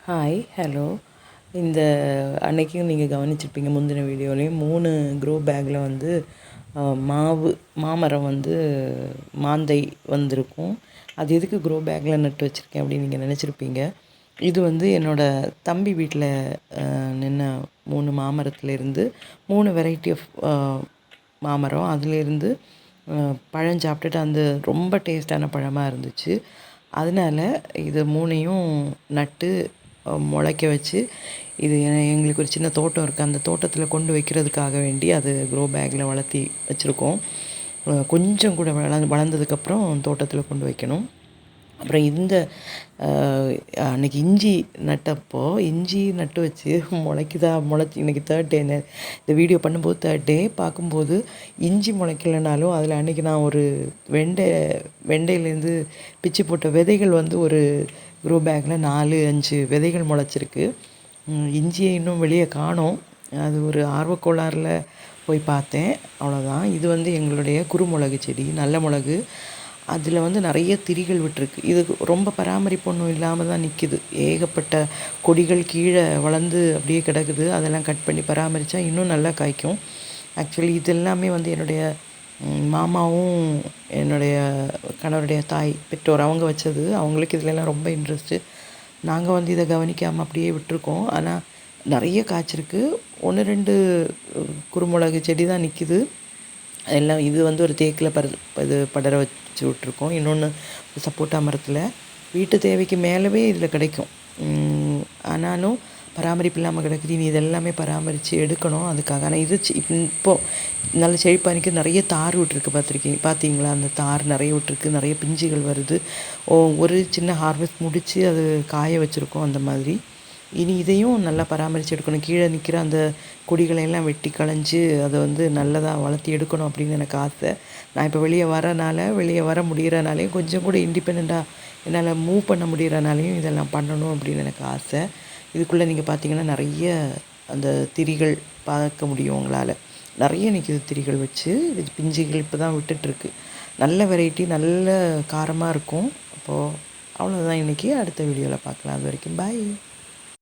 Hi hello. இந்த அன்னைக்கும் நீங்கள் கவனிச்சிருப்பீங்க, முந்தின வீடியோலையும் 3 க்ரோ பேக்கில் வந்து மாமரம் வந்து மாந்தை வந்திருக்கும். அது எதுக்கு க்ரோ பேக்கில் நட்டு வச்சுருக்கேன் அப்படின்னு நீங்கள் நினச்சிருப்பீங்க. இது வந்து என்னோடய தம்பி வீட்டில் நின்ன 3 மாமரத்துலேருந்து 3 வெரைட்டி ஆஃப் மாமரம். அதுலேருந்து பழம் சாப்பிட்டுட்டு அந்த ரொம்ப டேஸ்டான பழமாக இருந்துச்சு. அதனால் இது 3ஐயும் நட்டு முளைக்க வச்சு, இது எங்களுக்கு ஒரு சின்ன தோட்டம் இருக்குது. அந்த தோட்டத்தில் கொண்டு வைக்கிறதுக்காக வேண்டி அது க்ரோ பேக்கில் வளர்த்தி வச்சுருக்கோம். கொஞ்சம் கூட வளர்ந்ததுக்கப்புறம் தோட்டத்தில் கொண்டு வைக்கணும். அப்புறம் இந்த அன்றைக்கி இஞ்சி நட்டப்போ இஞ்சி நட்டு வச்சு முளைச்சி இன்றைக்கி 3rd டே. இந்த வீடியோ பண்ணும்போது 3rd டே பார்க்கும்போது இஞ்சி முளைக்கலைனாலும் அதில் அன்றைக்கி நான் ஒரு வெண்டையிலேருந்து பிச்சு போட்ட விதைகள் வந்து ஒரு க்ரோ பேக்கில் 4-5 விதைகள் முளைச்சிருக்கு. இஞ்சியை இன்னும் வெளியே காணோம். அது ஒரு ஆர்வக்கோளாறில் போய் பார்த்தேன், அவ்வளோதான். இது வந்து எங்களுடைய குறுமிளகு செடி, நல்ல மிளகு. அதில் வந்து நிறைய திரிகள் விட்டுருக்கு. இது ரொம்ப பராமரிப்பு ஒன்றும் இல்லாமல் தான் நிற்கிது. ஏகப்பட்ட கொடிகள் கீழே வளர்ந்து அப்படியே கிடக்குது. அதெல்லாம் கட் பண்ணி பராமரித்தா இன்னும் நல்லா காய்க்கும். ஆக்சுவலி இது எல்லாமே வந்து என்னுடைய மாமாவும் என்னுடைய கணவருடைய தாய் பெற்றோர் அவங்க வச்சது. அவங்களுக்கு இதிலெல்லாம் ரொம்ப இன்ட்ரெஸ்ட்டு. நாங்கள் வந்து இதை கவனிக்காமல் அப்படியே விட்டுருக்கோம். ஆனால் நிறைய காய்ச்சிருக்கு. 1-2 குறுமிளகு செடி தான் நிற்கிது. எல்லாம் இது வந்து ஒரு தேக்கில் இது படர வச்சு விட்ருக்கோம். இன்னொன்று சப்போட்டா மரத்தில் வீட்டு தேவைக்கு மேலவே இதில் கிடைக்கும். ஆனாலும் பராமரிப்பு இல்லாமல் கிடக்குது. இனி இதெல்லாமே பராமரித்து எடுக்கணும் அதுக்காக. ஆனால் இது இப்போது நல்ல செழிப்பானிக்கு நிறைய தார் விட்டுருக்கு. பார்த்தீங்களா? அந்த தார் நிறைய விட்டுருக்கு. நிறைய பிஞ்சுகள் வருது. ஒரு சின்ன ஹார்வெஸ்ட் முடித்து அது காய வச்சுருக்கோம். அந்த மாதிரி இனி இதையும் நல்லா பராமரித்து எடுக்கணும். கீழே நிற்கிற அந்த கொடிகளையெல்லாம் வெட்டி களைஞ்சி அதை வந்து நல்லதாக வளர்த்தி எடுக்கணும் அப்படின்னு எனக்கு ஆசை. நான் இப்போ வெளியே வர முடிகிறனாலையும் கொஞ்சம் கூட இண்டிபெண்ட்டாக என்னால் மூவ் பண்ண முடிகிறனாலையும் இதெல்லாம் பண்ணணும் அப்படின்னு எனக்கு ஆசை. இதுக்குள்ளே நீங்கள் பார்த்தீங்கன்னா நிறைய அந்த திரிகள் பார்க்க முடியும் உங்களால். நிறைய நிற்கிது திரிகள் வச்சு. இது பிஞ்சுகள் இப்போ தான் விட்டுட்டுருக்கு. நல்ல வெரைட்டி, நல்ல காரமாக இருக்கும். அப்போது அவ்வளோதான் இன்றைக்கி. அடுத்த வீடியோவில் பார்க்கலாம். அது வரைக்கும் பாய்.